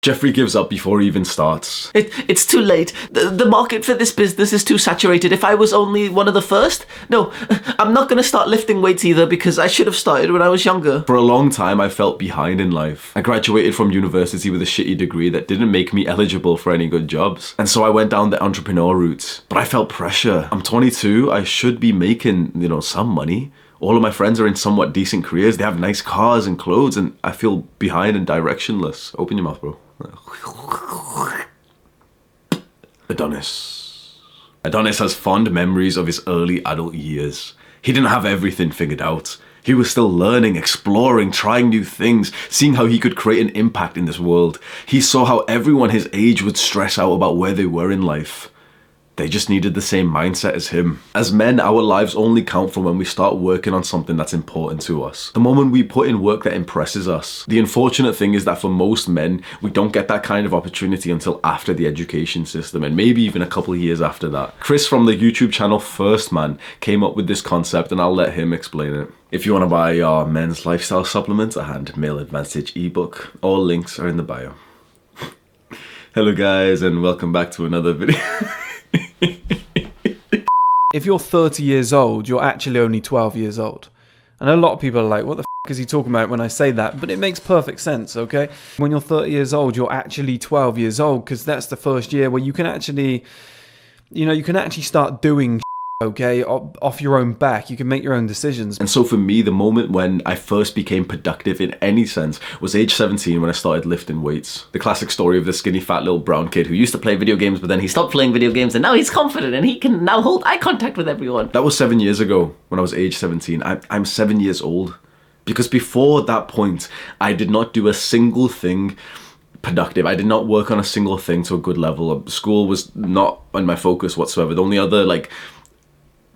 Jeffrey gives up before he even starts. It's too late. The market for this business is too saturated. If I was only one of the first, no, I'm not going to start lifting weights either because I should have started when I was younger. For a long time, I felt behind in life. I graduated from university with a shitty degree that didn't make me eligible for any good jobs. And so I went down the entrepreneur route. But I felt pressure. I'm 22, I should be making, some money. All of my friends are in somewhat decent careers. They have nice cars and clothes, and I feel behind and directionless. Open your mouth, bro. Adonis has fond memories of his early adult years. He didn't have everything figured out. He was still learning, exploring, trying new things, seeing how he could create an impact in this world. He saw how everyone his age would stress out about where they were in life. They just needed the same mindset as him. As men, our lives only count from when we start working on something that's important to us. The moment we put in work that impresses us. The unfortunate thing is that for most men, we don't get that kind of opportunity until after the education system, and maybe even a couple of years after that. Chris from the YouTube channel First Man came up with this concept, and I'll let him explain it. If you want to buy our men's lifestyle supplement and male advantage ebook, all links are in the bio. Hello guys, and welcome back to another video. If you're 30 years old, you're actually only 12 years old. And a lot of people are like, what the f*** is he talking about when I say that? But it makes perfect sense, okay? When you're 30 years old, you're actually 12 years old, because that's the first year where you can actually, you can actually start doing okay, off your own back. You can make your own decisions. And so for me, the moment when I first became productive in any sense was age 17 when I started lifting weights. The classic story of the skinny fat little brown kid who used to play video games, but then he stopped playing video games and now he's confident and he can now hold eye contact with everyone. That was 7 years ago when I was age 17. I'm 7 years old. Because before that point, I did not do a single thing productive. I did not work on a single thing to a good level. School was not on my focus whatsoever. The only other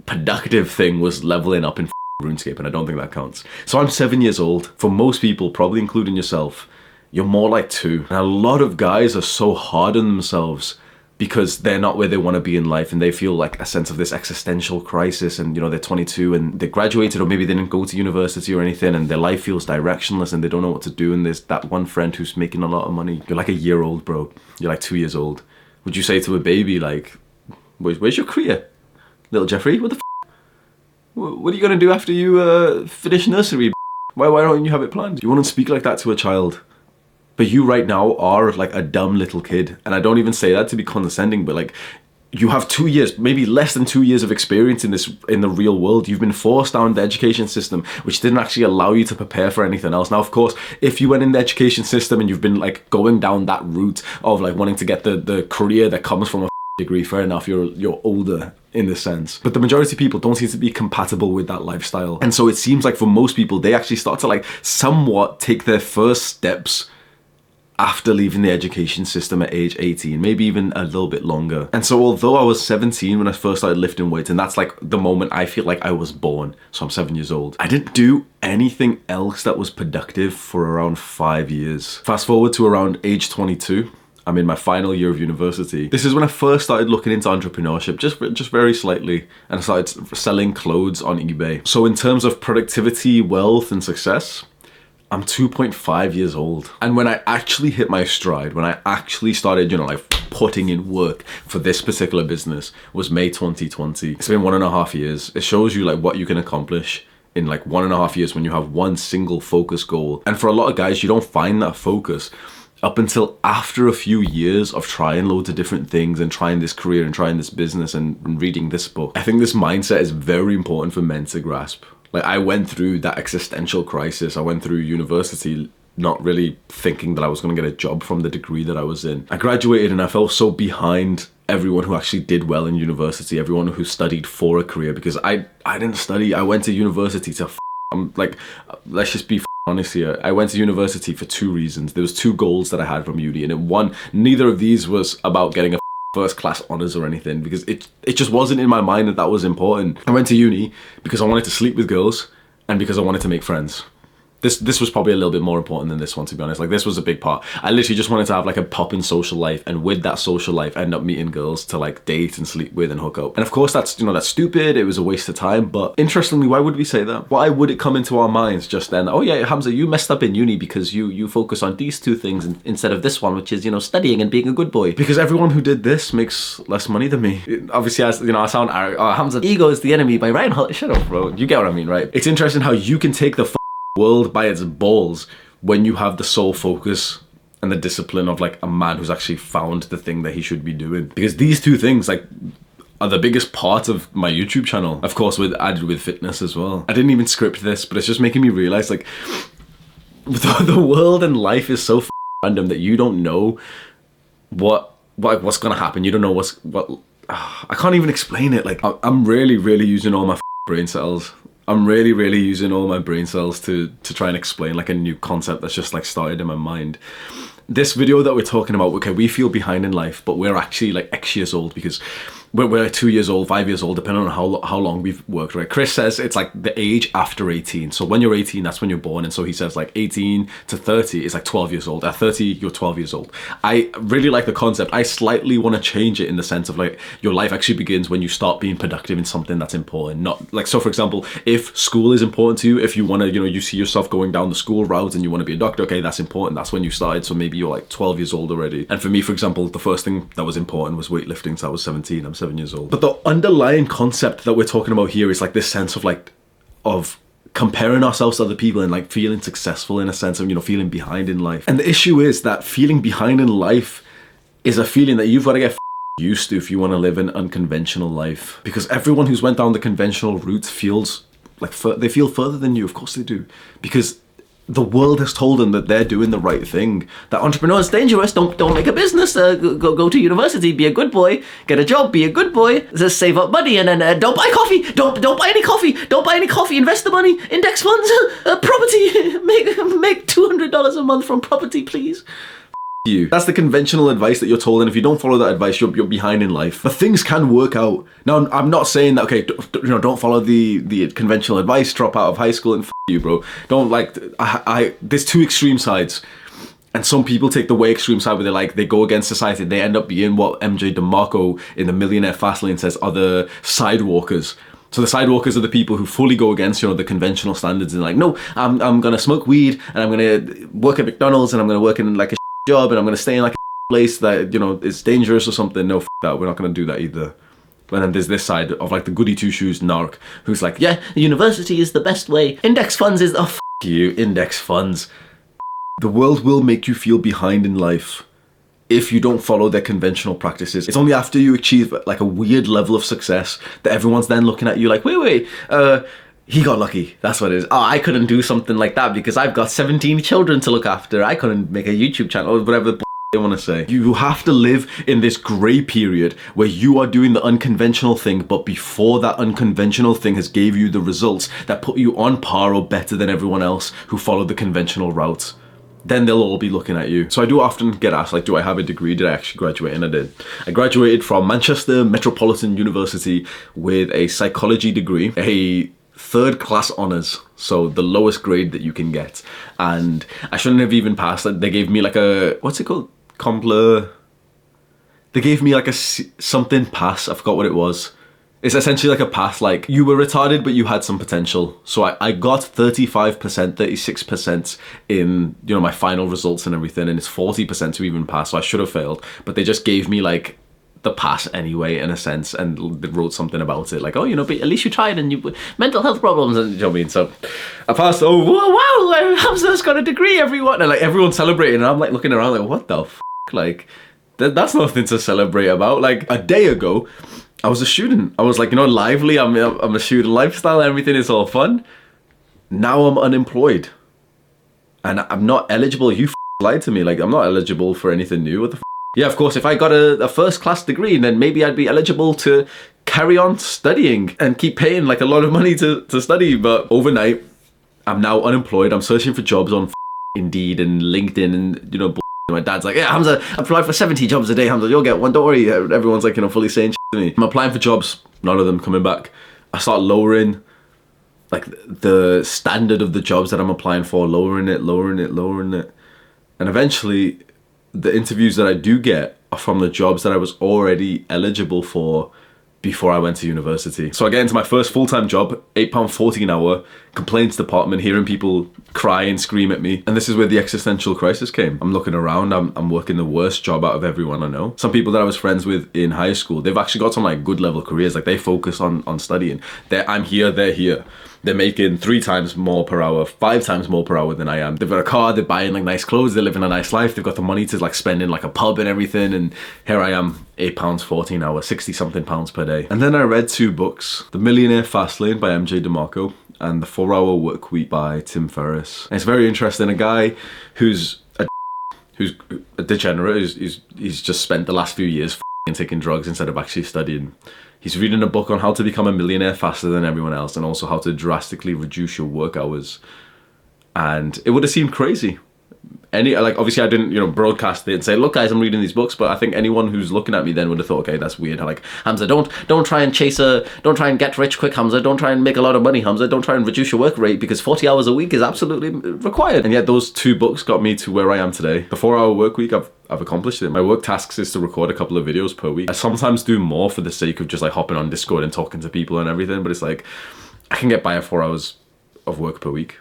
productive thing was leveling up in RuneScape, and I don't think that counts. So I'm 7 years old. For most people, probably including yourself, you're more like 2. And a lot of guys are so hard on themselves because they're not where they want to be in life, and they feel like a sense of this existential crisis, and they're 22 and they graduated, or maybe they didn't go to university or anything, and their life feels directionless and they don't know what to do, and there's that one friend who's making a lot of money. You're like a year old, bro. You're like 2 years old. Would you say to a baby, like, where's your career? Little Jeffrey, what the what are you going to do after you finish nursery? Why don't you have it planned? You wouldn't speak like that to a child. But you right now are like a dumb little kid. And I don't even say that to be condescending, but you have 2 years, maybe less than 2 years of experience in the real world. You've been forced down the education system, which didn't actually allow you to prepare for anything else. Now, of course, if you went in the education system and you've been going down that route of wanting to get the career that comes from a degree, fair enough, you're older in this sense. But the majority of people don't seem to be compatible with that lifestyle. And so it seems like for most people, they actually start to somewhat take their first steps after leaving the education system at age 18, maybe even a little bit longer. And so although I was 17 when I first started lifting weights, and that's the moment I feel like I was born, so I'm 7 years old, I didn't do anything else that was productive for around 5 years. Fast forward to around age 22, I'm in my final year of university. This is when I first started looking into entrepreneurship, just very slightly, and I started selling clothes on eBay. So in terms of productivity, wealth, and success, I'm 2.5 years old. And when I actually hit my stride, when I actually started, putting in work for this particular business, was May 2020. It's been 1.5 years. It shows you what you can accomplish in 1.5 years when you have one single focus goal. And for a lot of guys, you don't find that focus up until after a few years of trying loads of different things and trying this career and trying this business and reading this book. I think this mindset is very important for men to grasp. I went through that existential crisis. I went through university not really thinking that I was going to get a job from the degree that I was in. I graduated and I felt so behind everyone who actually did well in university, everyone who studied for a career, because I didn't study. I went to university to let's just be honest here. I went to university for 2 reasons. There was 2 goals that I had from uni, and neither of these was about getting a first class honors or anything, because it just wasn't in my mind that was important. I went to uni because I wanted to sleep with girls and because I wanted to make friends. This was probably a little bit more important than this one, to be honest. Like, this was a big part. I literally just wanted to have like a poppin' social life, and with that social life end up meeting girls to like date and sleep with and hook up. And of course that's, you know, that's stupid. It was a waste of time. But interestingly, why would we say that? Why would it come into our minds just then? Oh yeah, Hamza, you messed up in uni because you focus on these two things instead of this one, which is, you know, studying and being a good boy. Because everyone who did this makes less money than me. Obviously, as you know, I sound arrogant. Oh, Hamza, ego is the enemy by Ryan Holiday. Shut up, bro. You get what I mean, right? It's interesting how you can take the world by its balls when you have the sole focus and the discipline of like a man who's actually found the thing that he should be doing. Because these two things like are the biggest part of my YouTube channel. Of course, added with fitness as well. I didn't even script this, but it's just making me realize like the world and life is so random that you don't know what's gonna happen. You don't know I can't even explain it. Like, I'm really using all my brain cells. I'm really using all my brain cells to try and explain like a new concept that's just like started in my mind. This video that we're talking about, okay, we feel behind in life, but we're actually like X years old because we're 2 years old, 5 years old, depending on how long we've worked, right? Chris says it's like the age after 18. So when you're 18, that's when you're born. And so he says like 18 to 30 is like 12 years old. At 30, you're 12 years old. I really like the concept. I slightly want to change it in the sense of like your life actually begins when you start being productive in something that's important. Not like, so for example, if school is important to you, if you want to, you know, you see yourself going down the school route and you want to be a doctor, okay, that's important. That's when you started. So maybe you're like 12 years old already. And for me, for example, the first thing that was important was weightlifting. So I was 17. I'm 7 years old. But the underlying concept that we're talking about here is like this sense of like of comparing ourselves to other people and like feeling successful in a sense of, you know, feeling behind in life. And the issue is that feeling behind in life is a feeling that you've got to get used to if you want to live an unconventional life. Because everyone who's went down the conventional route feels like they feel further than you. Of course they do, because the world has told them that they're doing the right thing. That entrepreneur is dangerous. Don't make a business. Go to university. Be a good boy. Get a job. Be a good boy. Just save up money and then don't buy coffee. Don't buy any coffee. Don't buy any coffee. Invest the money. Index funds. Property. Make $200 a month from property, please. You. That's the conventional advice that you're told, and if you don't follow that advice, you're behind in life. But things can work out. Now, I'm not saying that, okay, don't follow the conventional advice, drop out of high school and you, bro. Don't like, there's two extreme sides. And some people take the way extreme side where they go against society. They end up being what MJ DeMarco in the Millionaire Fastlane says are the sidewalkers. So the sidewalkers are the people who fully go against, you know, the conventional standards and like, no, I'm gonna smoke weed and I'm gonna work at McDonald's and I'm gonna work in like a job and I'm gonna stay in like a place that, you know, is dangerous or something. No, that, we're not gonna do that either. And then there's this side of like the goody two shoes narc who's like, yeah, university is the best way. Index funds is, oh, you, index funds. The world will make you feel behind in life if you don't follow their conventional practices. It's only after you achieve like a weird level of success that everyone's then looking at you like, wait, he got lucky. That's what it is. Oh, I couldn't do something like that because I've got 17 children to look after. I couldn't make a YouTube channel or whatever the they want to say. You have to live in this grey period where you are doing the unconventional thing, but before that unconventional thing has gave you the results that put you on par or better than everyone else who followed the conventional route. Then they'll all be looking at you. So I do often get asked, like, do I have a degree? Did I actually graduate? And I did. I graduated from Manchester Metropolitan University with a psychology degree, a third-class honours, so the lowest grade that you can get. And I shouldn't have even passed it. They gave me like a, what's it called? They gave me like a something pass. I forgot what it was. It's essentially like a pass, like you were retarded, but you had some potential. So I got 35%, 36% in, you know, my final results and everything, and it's 40% to even pass, so I should have failed. But they just gave me like the pass anyway, in a sense, and they wrote something about it, like, oh, you know, but at least you tried, and you mental health problems, and you know what I mean. So I passed. Oh wow, Hamza's got a degree, everyone, and like everyone's celebrating, and I'm like looking around like, what the f***? Like that's nothing to celebrate about. Like a day ago, I was a student. I was like, you know, lively. I'm a student lifestyle. Everything is all fun. Now I'm unemployed, and I'm not eligible. You lied to me. Like I'm not eligible for anything new. What the? Yeah, of course, if I got a first-class degree, then maybe I'd be eligible to carry on studying and keep paying like a lot of money to study. But overnight, I'm now unemployed. I'm searching for jobs on Indeed and LinkedIn and, you know, my dad's like, yeah, Hamza, I apply for 70 jobs a day, Hamza, you'll get one, don't worry. Everyone's like, you know, fully saying shit to me. I'm applying for jobs, none of them coming back. I start lowering like the standard of the jobs that I'm applying for, lowering it. And eventually the interviews that I do get are from the jobs that I was already eligible for before I went to university. So I get into my first full-time job, £8.40 an hour, complaints department, hearing people cry and scream at me. And this is where the existential crisis came. I'm looking around, I'm working the worst job out of everyone I know. Some people that I was friends with in high school, they've actually got some like good level careers, like they focus on studying. I'm here, they're here. They're making 3 times more per hour, 5 times more per hour than I am. They've got a car, they're buying like nice clothes, they're living a nice life, they've got the money to like spend in like a pub and everything, and here I am, £8.40 an hour, 60 something pounds per day. And then I read 2 books, The Millionaire Fastlane by MJ DeMarco and The 4-Hour Workweek by Tim Ferriss. And it's very interesting. A guy who's a degenerate, he's just spent the last few years and taking drugs instead of actually studying. He's reading a book on how to become a millionaire faster than everyone else, and also how to drastically reduce your work hours. And it would have seemed crazy. Obviously I didn't, broadcast it and say, look guys, I'm reading these books, but I think anyone who's looking at me then would have thought, okay, that's weird. Like, Hamza, don't try and don't try and get rich quick, Hamza. Don't try and make a lot of money, Hamza. Don't try and reduce your work rate, because 40 hours a week is absolutely required. And yet those 2 books got me to where I am today. The 4-Hour Workweek, I've accomplished it. My work tasks is to record a couple of videos per week. I sometimes do more for the sake of just like hopping on Discord and talking to people and everything, but it's like, I can get by at 4 hours of work per week.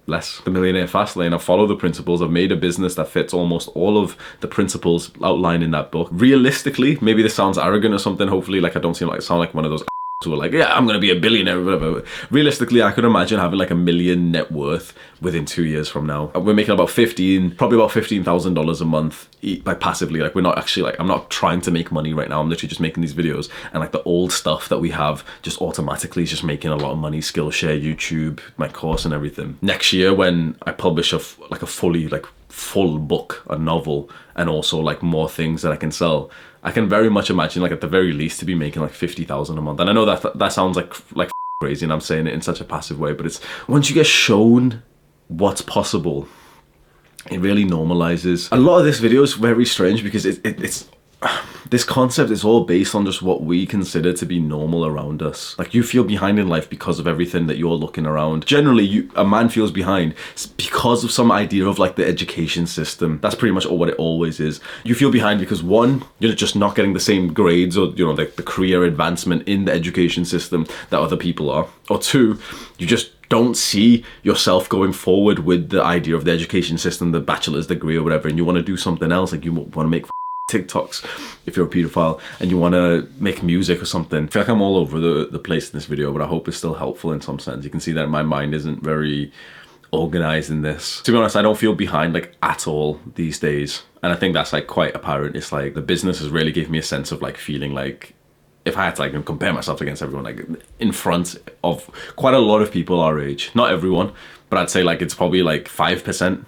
Less. The Millionaire Fastlane, I follow the principles. I've made a business that fits almost all of the principles outlined in that book. Realistically, maybe this sounds arrogant or something, hopefully, like I don't sound like one of those who are like, yeah, I'm gonna be a billionaire or whatever. Realistically, I could imagine having like $1 million net worth within 2 years from now. We're making probably about $15,000 a month, like passively. Like, we're not actually, like, I'm not trying to make money right now. I'm literally just making these videos, and like the old stuff that we have just automatically is just making a lot of money. Skillshare, YouTube, my course and everything. Next year, when I publish a full book, a novel, and also like more things that I can sell, I can very much imagine, like, at the very least, to be making like 50,000 a month. And I know that sounds like crazy, and I'm saying it in such a passive way, but it's once you get shown what's possible, it really normalizes. A lot of this video is very strange because it's this concept is all based on just what we consider to be normal around us. Like, you feel behind in life because of everything that you're looking around. Generally, a man feels behind because of some idea of like the education system. That's pretty much what it always is. You feel behind because 1, you're just not getting the same grades or, like the career advancement in the education system that other people are. Or 2, you just don't see yourself going forward with the idea of the education system, the bachelor's degree or whatever, and you want to do something else. Like, you want to make TikToks if you're a pedophile, and you want to make music or something. I feel like I'm all over the place in this video, but I hope it's still helpful in some sense. You can see that my mind isn't very organized in this. To be honest, I don't feel behind like at all these days, and I think that's like quite apparent. It's like the business has really given me a sense of like feeling like, if I had to like compare myself against everyone, like in front of quite a lot of people our age, not everyone, but I'd say like it's probably like 5%,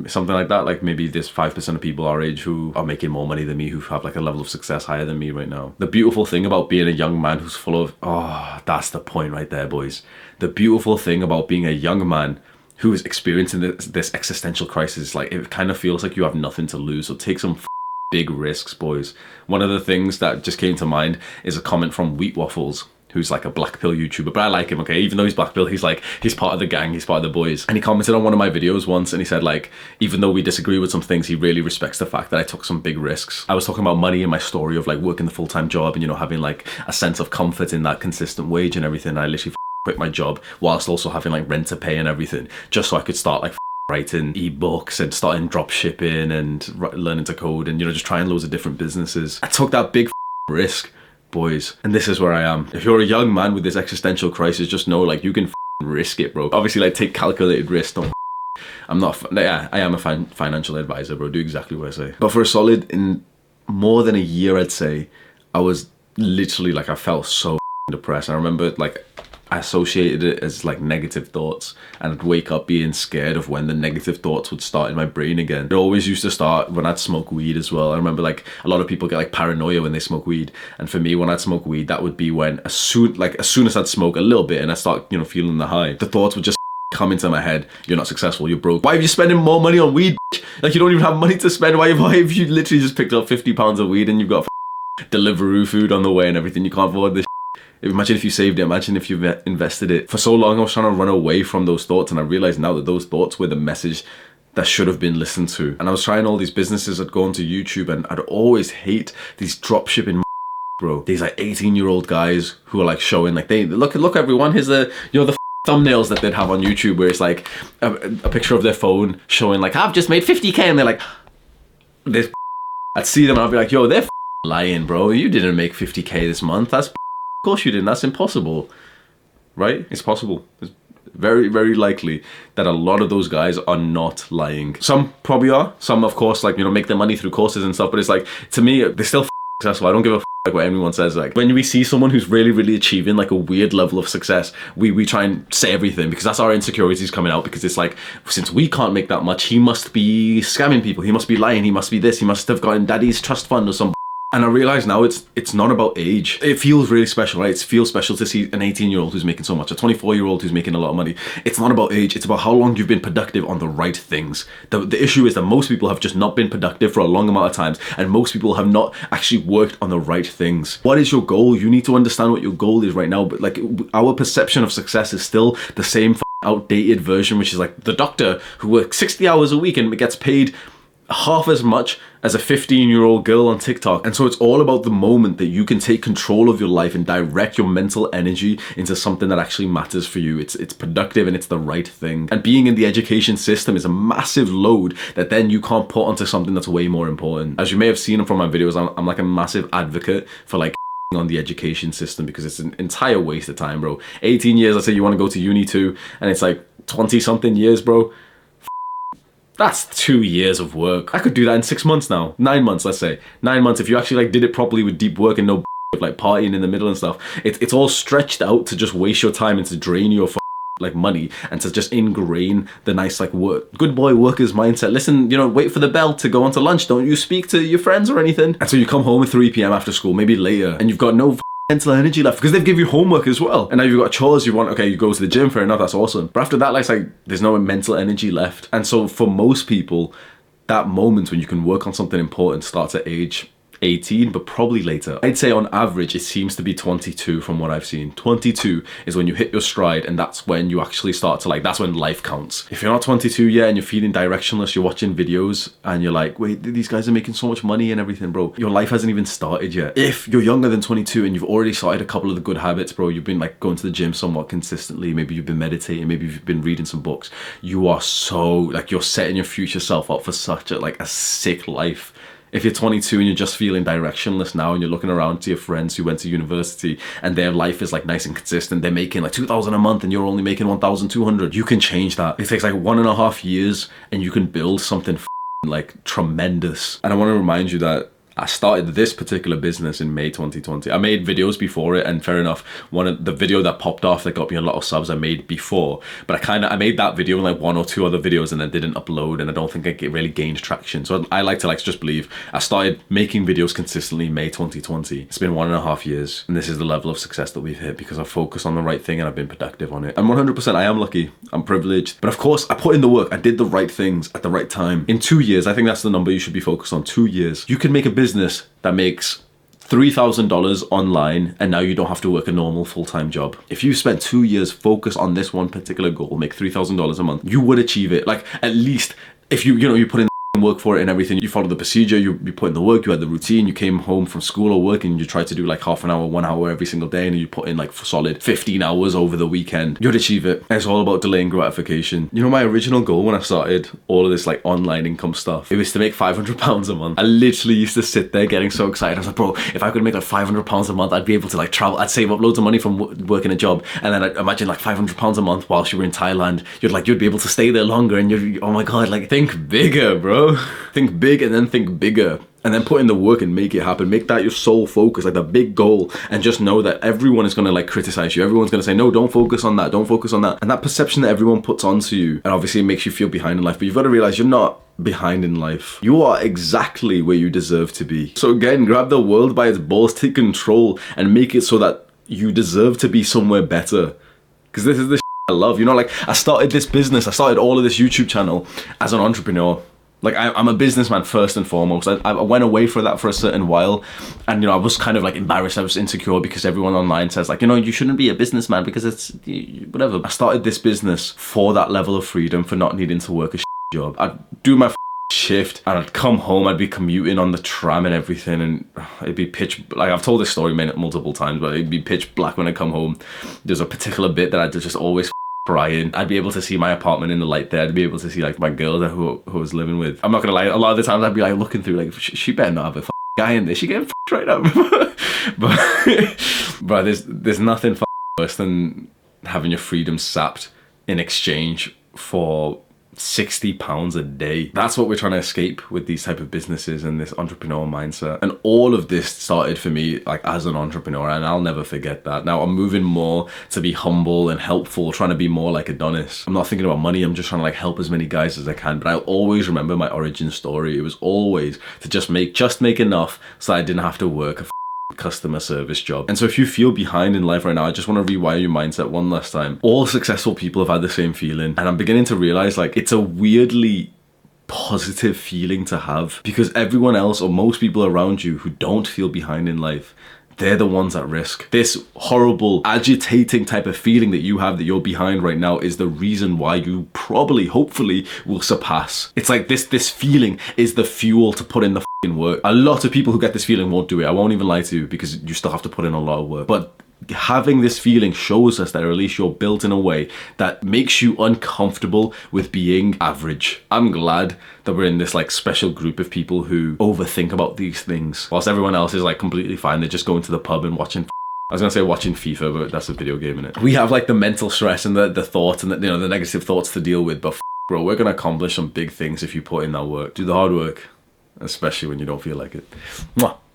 something like that. Like, maybe there's 5% of people our age who are making more money than me, who have like a level of success higher than me right now. The beautiful thing about being a young man who's full of, that's the point right there, boys. The beautiful thing about being a young man who is experiencing this existential crisis, like, it kind of feels like you have nothing to lose. So take some big risks, boys. One of the things that just came to mind is a comment from Wheat Waffles, who's like a black pill YouTuber, but I like him, okay? Even though he's black pill, he's part of the gang, he's part of the boys. And he commented on one of my videos once, and he said, like, even though we disagree with some things, he really respects the fact that I took some big risks. I was talking about money in my story of like working the full-time job and, having like a sense of comfort in that consistent wage and everything. I literally quit my job whilst also having like rent to pay and everything, just so I could start like writing ebooks and starting drop shipping and learning to code and, just trying loads of different businesses. I took that big risk, boys, and this is where I am. If you're a young man with this existential crisis, just know, like, you can risk it, bro. Obviously, like, take calculated risks. Don't I am a financial advisor, bro. Do exactly what I say. But for a solid, in more than a year, I'd say, I was literally like, I felt so depressed. I remember like I associated it as like negative thoughts, and I'd wake up being scared of when the negative thoughts would start in my brain again. It always used to start when I'd smoke weed as well. I remember like a lot of people get like paranoia when they smoke weed, and for me, when I'd smoke weed, that would be when as soon as I'd smoke a little bit and I start feeling the high, the thoughts would just come into my head. You're not successful, you're broke. Why are you spending more money on weed, bitch? Like, you don't even have money to spend. Why have you literally just picked up 50 pounds of weed and you've got Deliveroo food on the way and everything? You can't afford this. Imagine if you saved it. Imagine if you invested it. For so long, I was trying to run away from those thoughts, and I realized now that those thoughts were the message that should have been listened to. And I was trying all these businesses. I'd go onto YouTube, and I'd always hate these dropshipping bro. These like 18-year-old guys who are like showing like they look everyone. Here's the the thumbnails that they'd have on YouTube where it's like a picture of their phone showing like I've just made 50k, and they're like this. I'd see them and I'd be like, yo, they're lying, bro. You didn't make 50k this month. Of course you didn't. That's impossible, right? It's possible. It's very, very likely that a lot of those guys are not lying. Some probably are. Some, of course, like, make their money through courses and stuff. But it's like, to me, they're still successful. I don't give a like what anyone says. Like, when we see someone who's really, really achieving like a weird level of success, we try and say everything because that's our insecurities coming out, because it's like, since we can't make that much, he must be scamming people, he must be lying, he must be this, he must have gotten daddy's trust fund or some. And I realize now it's not about age. It feels really special, right? It feels special to see an 18-year-old who's making so much, a 24-year-old who's making a lot of money. It's not about age. It's about how long you've been productive on the right things. The issue is that most people have just not been productive for a long amount of times, and most people have not actually worked on the right things. What is your goal? You need to understand what your goal is right now. But like, our perception of success is still the same outdated version, which is like the doctor who works 60 hours a week and gets paid half as much as a 15-year-old girl on TikTok. And so it's all about the moment that you can take control of your life and direct your mental energy into something that actually matters for you. It's productive and it's the right thing. And being in the education system is a massive load that then you can't put onto something that's way more important. As you may have seen from my videos, I'm like a massive advocate for like on the education system, because it's an entire waste of time, bro. 18 years, let's say you want to go to uni too, and it's like 20 something years, bro. That's 2 years of work. I could do that in 6 months now. 9 months, let's say. 9 months, if you actually like did it properly with deep work and no like partying in the middle and stuff. It's all stretched out to just waste your time and to drain your like money and to just ingrain the nice like good boy workers mindset. Listen, wait for the bell to go on to lunch. Don't you speak to your friends or anything. And so you come home at 3 p.m. after school, maybe later, and you've got no mental energy left because they've give you homework as well. And now you've got chores you want. Okay, you go to the gym, fair enough, that's awesome. But after that, like there's no mental energy left. And so for most people, that moment when you can work on something important starts at age 18, but probably later. I'd say on average, it seems to be 22 from what I've seen. 22 is when you hit your stride, and that's when you actually start to that's when life counts. If you're not 22 yet and you're feeling directionless, you're watching videos and you're like, wait, these guys are making so much money and everything, bro. Your life hasn't even started yet. If you're younger than 22 and you've already started a couple of the good habits, bro, you've been like going to the gym somewhat consistently, maybe you've been meditating, maybe you've been reading some books, you are so you're setting your future self up for such a sick life. If you're 22 and you're just feeling directionless now and you're looking around to your friends who went to university and their life is nice and consistent, they're making $2,000 a month and you're only making $1,200, you can change that. It takes 1.5 years and you can build something tremendous. And I want to remind you that I started this particular business in May 2020. I made videos before it, and fair enough, the video that popped off that got me a lot of subs I made before, but I made that video and 1 or 2 other videos and then didn't upload, and I don't think it really gained traction. So I like to just believe I started making videos consistently in May 2020. It's been 1.5 years, and this is the level of success that we've hit because I've focused on the right thing and I've been productive on it. And 100% I am lucky, I'm privileged, but of course I put in the work, I did the right things at the right time. In 2 years, I think that's the number you should be focused on. 2 years, you can make a business that makes $3,000 online, and now you don't have to work a normal full-time job. If you spent 2 years focused on this one particular goal, make $3,000 a month, you would achieve it. At least if you put in work for it and everything, you follow the procedure, you put in the work, you had the routine, you came home from school or work and you tried to do half an hour, 1 hour every single day, and you put in solid 15 hours over the weekend, you'd achieve it. And it's all about delaying gratification. My original goal when I started all of this online income stuff, it was to make £500 a month. I literally used to sit there getting so excited. I was like, bro, if I could make £500 a month, I'd be able to travel, I'd save up loads of money from working a job, and then I'd imagine £500 a month whilst you were in Thailand, you'd be able to stay there longer, and oh my god, think bigger, bro. Think big and then think bigger, and then put in the work and make it happen. Make that your sole focus, the big goal, and just know that everyone is going to criticize you. Everyone's going to say, no, don't focus on that, don't focus on that. And that perception that everyone puts onto you, and obviously it makes you feel behind in life, but you've got to realize you're not behind in life. You are exactly where you deserve to be. So again, grab the world by its balls, take control, and make it so that you deserve to be somewhere better. Because this is the I love. I started this business, I started all of this YouTube channel as an entrepreneur. Like I'm a businessman first and foremost. I went away for that for a certain while, and I was kind of like embarrassed. I was insecure because everyone online says like, you shouldn't be a businessman because it's whatever. I started this business for that level of freedom, for not needing to work a job. I'd do my shift and I'd come home. I'd be commuting on the tram and everything, and it'd be pitch like I've told this story multiple times, but it'd be pitch black when I come home. There's a particular bit that I'd just always crying. I'd be able to see my apartment in the light there. I'd be able to see like my girl there who I was living with. I'm not gonna lie, a lot of the times I'd be like looking through like she better not have a guy in there. She getting right now. but there's nothing worse than having your freedom sapped in exchange for £60 a day. That's what we're trying to escape with these type of businesses and this entrepreneur mindset. And all of this started for me like as an entrepreneur, and I'll never forget that. Now I'm moving more to be humble and helpful, trying to be more like Adonis. I'm not thinking about money, I'm just trying to like help as many guys as I can. But I'll always remember my origin story. It was always to just make enough so I didn't have to work a customer service job. And so if you feel behind in life right now, I just want to rewire your mindset one last time. All successful people have had the same feeling, and I'm beginning to realize like it's a weirdly positive feeling to have, because everyone else or most people around you who don't feel behind in life, they're the ones at risk. This horrible, agitating type of feeling that you have that you're behind right now is the reason why you probably, hopefully, will surpass. It's like this feeling is the fuel to put in the fucking work. A lot of people who get this feeling won't do it. I won't even lie to you, because you still have to put in a lot of work. But having this feeling shows us that at least you're built in a way that makes you uncomfortable with being average. I'm glad that we're in this like special group of people who overthink about these things, whilst everyone else is like completely fine. They're just going to the pub and watching I was gonna say watching FIFA, but that's a video game, innit? We have like the mental stress and the thoughts and the negative thoughts to deal with, but bro, we're gonna accomplish some big things if you put in that work. Do the hard work, especially when you don't feel like it. Mwah.